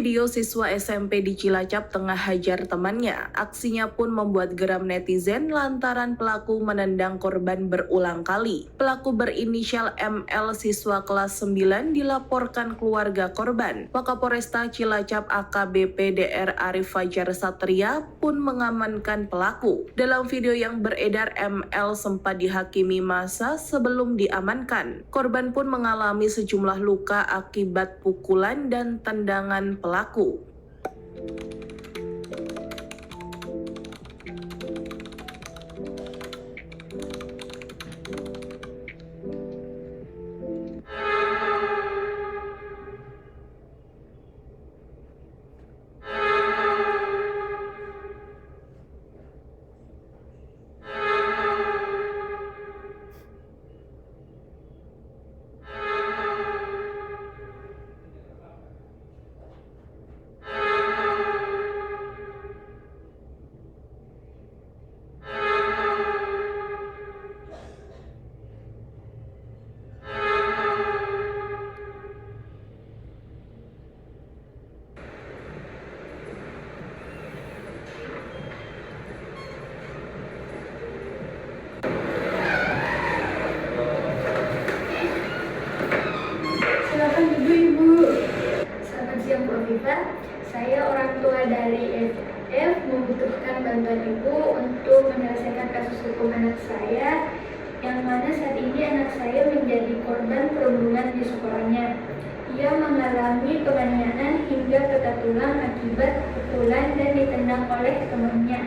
video siswa SMP di Cilacap tengah hajar temannya. Aksinya pun membuat geram netizen lantaran pelaku menendang korban berulang kali. Pelaku berinisial ML siswa kelas 9 dilaporkan keluarga korban. Wakapolresta Cilacap AKBP DR Arif Fajar Satria pun mengamankan pelaku. Dalam video yang beredar, ML sempat dihakimi massa sebelum diamankan. Korban pun mengalami sejumlah luka akibat pukulan dan tendangan pelaku. Selamat siang Bu Viva, saya orang tua dari FF membutuhkan bantuan Ibu untuk menyelesaikan kasus hukum anak saya, yang mana saat ini anak saya menjadi korban perundungan di sekolahnya. Ia mengalami penganiayaan hingga patah tulang akibat pukulan dan ditendang oleh temannya.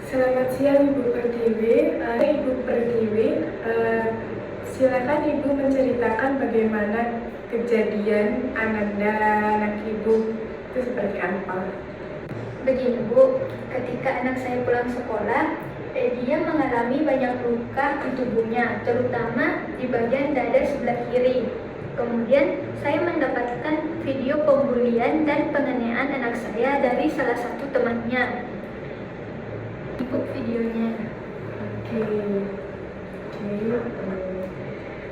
Selamat siang Ibu Pertiwi. Ibu Pertiwi, silakan Ibu menceritakan bagaimana kejadian anak Ibu itu seperti apa? Begini Bu, ketika anak saya pulang sekolah, dia mengalami banyak luka di tubuhnya, terutama di bagian dada sebelah kiri. Kemudian saya mendapatkan video pembulian dan penganiayaan anak saya dari salah satu temannya. Ikut videonya. Oke.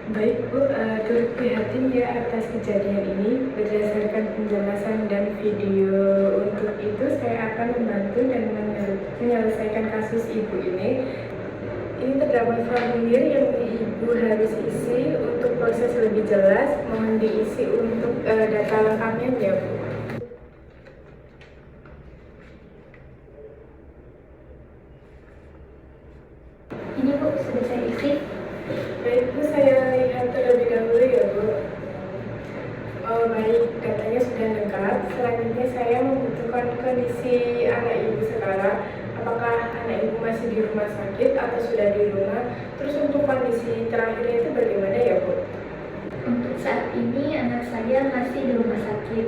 Baik Bu, turut prihatin ya atas kejadian ini. Berdasarkan penjelasan dan video untuk itu, saya akan membantu dan menyelesaikan kasus Ibu ini. Ini terdapat formulir yang Ibu harus isi untuk proses lebih jelas. Mohon diisi untuk data lengkapnya ya Bu. Ini Bu, sudah saya isi. Baik Bu, saya lihat terlebih dahulu ya Bu. Oh baik, datanya sudah lengkap. Selanjutnya saya membutuhkan kondisi anak Ibu sekarang. Apakah anak Ibu masih di rumah sakit atau sudah di rumah? Terus untuk kondisi terakhirnya itu bagaimana ya Bu? Untuk saat ini anak saya masih di rumah sakit.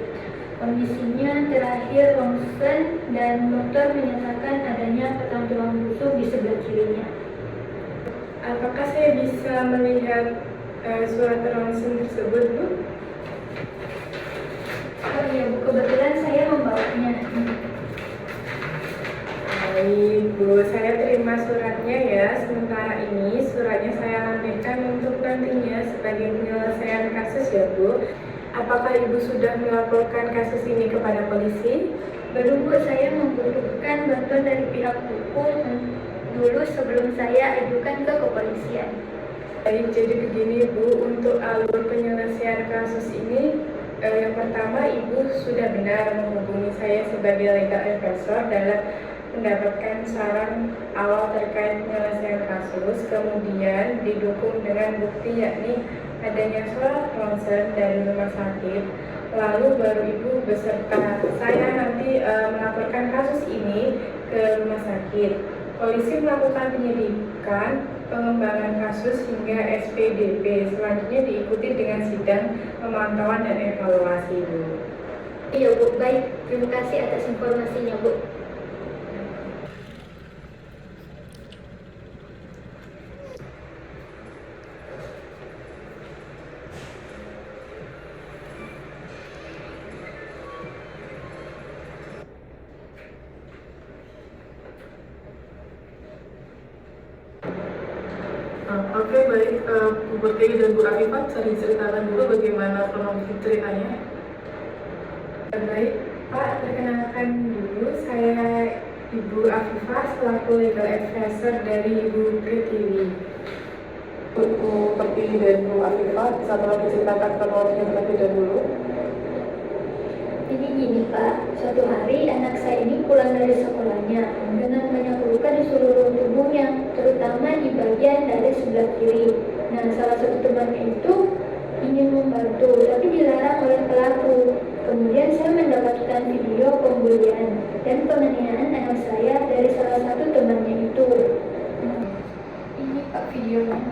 Kondisinya terakhir ronsen dan dokter menyatakan adanya patah tulang rusuk di sebelah kirinya. Apakah saya bisa melihat surat ronsen tersebut Bu? Oh iya Bu, kebetulan saya membawanya. Baik Bu, saya terima suratnya ya. Sementara ini suratnya saya lampirkan untuk nantinya sebagai penyelesaian kasus ya Bu. Apakah Ibu sudah melaporkan kasus ini kepada polisi? Belum Bu, saya membutuhkan bantuan dari pihak hukum dulu sebelum saya ajukan ke kepolisian. Baik, jadi begini Bu, untuk alur penyelesaian kasus ini, yang pertama Ibu sudah benar menghubungi saya sebagai legal advisor dalam mendapatkan saran awal terkait penyelesaian kasus, kemudian didukung dengan bukti yakni adanya surat ronsen dari rumah sakit, lalu baru Ibu beserta saya nanti melaporkan kasus ini ke rumah sakit. Polisi melakukan penyidikan, pengembangan kasus hingga SPDP. Selanjutnya diikuti dengan sidang, pemantauan dan evaluasi Bu. Iya Bu, baik. Terima kasih atas informasinya Bu. Oke, baik, Bu Pertiwi dan Bu Arifat, saya ceritakan dulu bagaimana kronologi ceritanya. Baik, Pak, perkenalkan dulu, saya Ibu Afifah selaku legal advisor dari Ibu Pritiwi. Ibu Pertiwi dan Bu Afifah bisa tolong diceritakan kronologinya terlebih dahulu. Jadi gini Pak, suatu hari anak saya ini pulang dari sekolahnya dengan banyak luka di seluruh tubuhnya, terutama di bagian dada sebelah kiri. Nah, salah satu temannya itu ingin membantu, tapi dilarang oleh pelaku. Kemudian saya mendapatkan video pembulian dan penganiayaan anak saya dari salah satu temannya itu. Ini Pak videonya.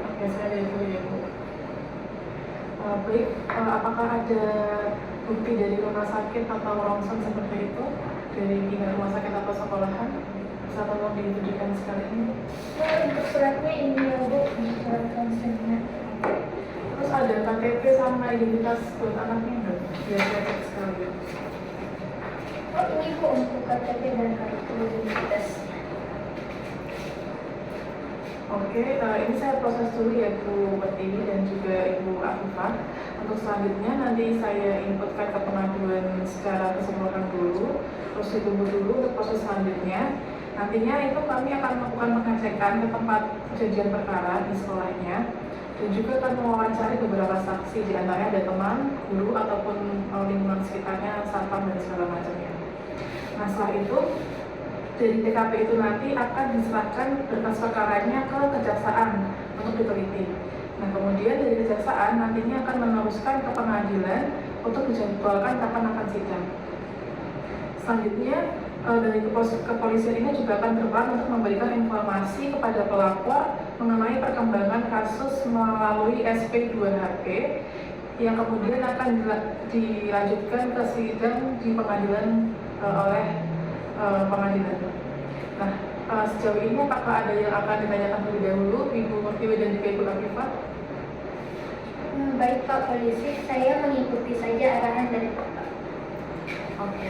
Oke, saya dari Bu ya Bu. Baik, apakah ada bukti dari rumah sakit atau ronsen seperti itu dari pihak rumah sakit atau sekolahan? Bisa tolong ditunjukkan sekali ini. Untuk suratnya ini ya Bu, surat konsennya. Terus ada KTP sama identitas buat anaknya enggak? Biar saya cek sekali. Oh ini Bu untuk KTP dan kartu identitas. Oke, ini saya proses dulu ya Bu Pertiwi dan juga Ibu Afifah. Untuk selanjutnya nanti saya inputkan ke pengaduan secara keseluruhan dulu, terus ditunggu dulu untuk proses selanjutnya. Nantinya itu kami akan melakukan pengecekan ke tempat kejadian perkara di sekolahnya dan juga akan mewawancari beberapa saksi, di antaranya ada teman, guru ataupun lingkungan sekitarnya, satpam dan segala macamnya. Nah setelah itu dari TKP itu nanti akan diserahkan berkas perkaranya ke kejaksaan untuk diteliti. Nah kemudian dari kejaksaan nantinya akan meneruskan ke pengadilan untuk dijadwalkan kapan akan sidang. Selanjutnya dari kepolisian ini juga akan berperan untuk memberikan informasi kepada pelapor mengenai perkembangan kasus melalui SP2HP yang kemudian akan dilanjutkan ke sidang di pengadilan oleh pengadilan. Nah, sejauh ini apakah ada yang akan ditanyakan terlebih dahulu, Ibu Pertiwi dan juga Ibu Afifah? Baik Pak Polisi, saya mengikuti saja arahan dari Bapak. Oke.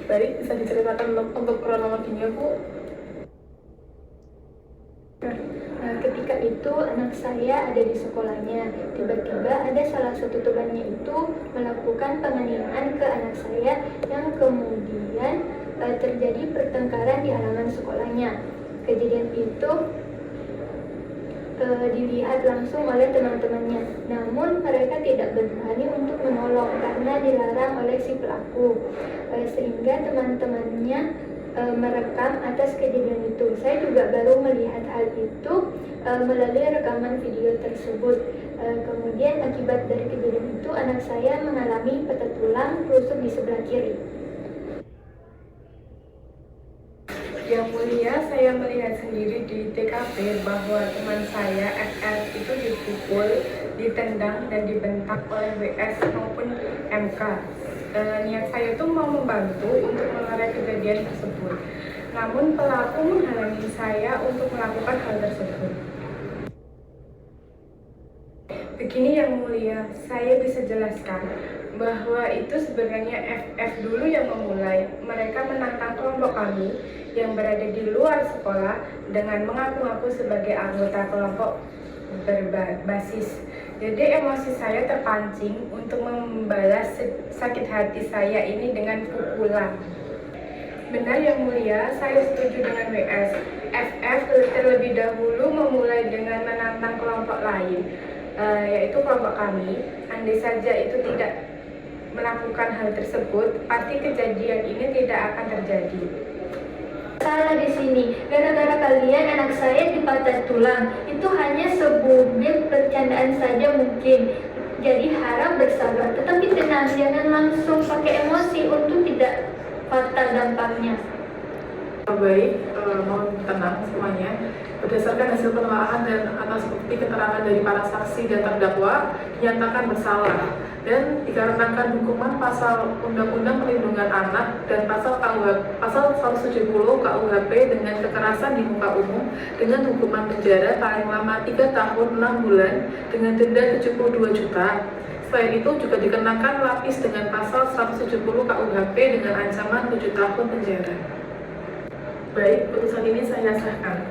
Baik, bisa diceritakan untuk kronologinya Bu? Ketika itu anak saya ada di sekolahnya. Tiba-tiba ada salah satu temannya itu melakukan penganiayaan ke anak saya yang kemudian terjadi pertengkaran di halaman sekolahnya. Kejadian itu dilihat langsung oleh teman-temannya. Namun mereka tidak berani untuk menolong karena dilarang oleh si pelaku. Sehingga teman-temannya merekam atas kejadian itu. Saya juga baru melihat hal itu melalui rekaman video tersebut. Kemudian akibat dari kejadian itu anak saya mengalami patah tulang rusuk di sebelah kiri. Yang mulia, saya melihat sendiri di TKP bahwa teman saya FR itu dipukul, ditendang dan dibentak oleh WS maupun MK. Niat saya itu mau membantu untuk mengarai kejadian tersebut. Namun pelaku menghalangi saya untuk melakukan hal tersebut. Begini yang mulia, saya bisa jelaskan bahwa itu sebenarnya FF dulu yang memulai. Mereka menantang kelompok kami yang berada di luar sekolah dengan mengaku-ngaku sebagai anggota kelompok berbasis. Jadi emosi saya terpancing untuk membalas sakit hati saya ini dengan pukulan. Benar yang mulia, saya setuju dengan WS. FF terlebih dahulu memulai dengan menantang kelompok lain, yaitu kelompok kami. Andai saja itu tidak melakukan hal tersebut, pasti kejadian ini tidak akan terjadi. Salah di sini, gara-gara kalian anak saya dipatah tulang. Itu hanya sebuah bercandaan saja mungkin. Jadi harap bersabar, tetapi tenang, jangan langsung pakai emosi untuk tidak fatal dampaknya. Baik, mohon tenang semuanya. Berdasarkan hasil penelaahan dan atas bukti keterangan dari para saksi dan terdakwa dinyatakan bersalah dan dikarenakan hukuman pasal Undang-Undang Perlindungan Anak dan pasal 170 KUHP dengan kekerasan di muka umum dengan hukuman penjara paling lama 3 tahun 6 bulan dengan denda 72 juta. Selain itu juga dikenakan lapis dengan pasal 170 KUHP dengan ancaman 7 tahun penjara. Baik, putusan ini saya sahkan.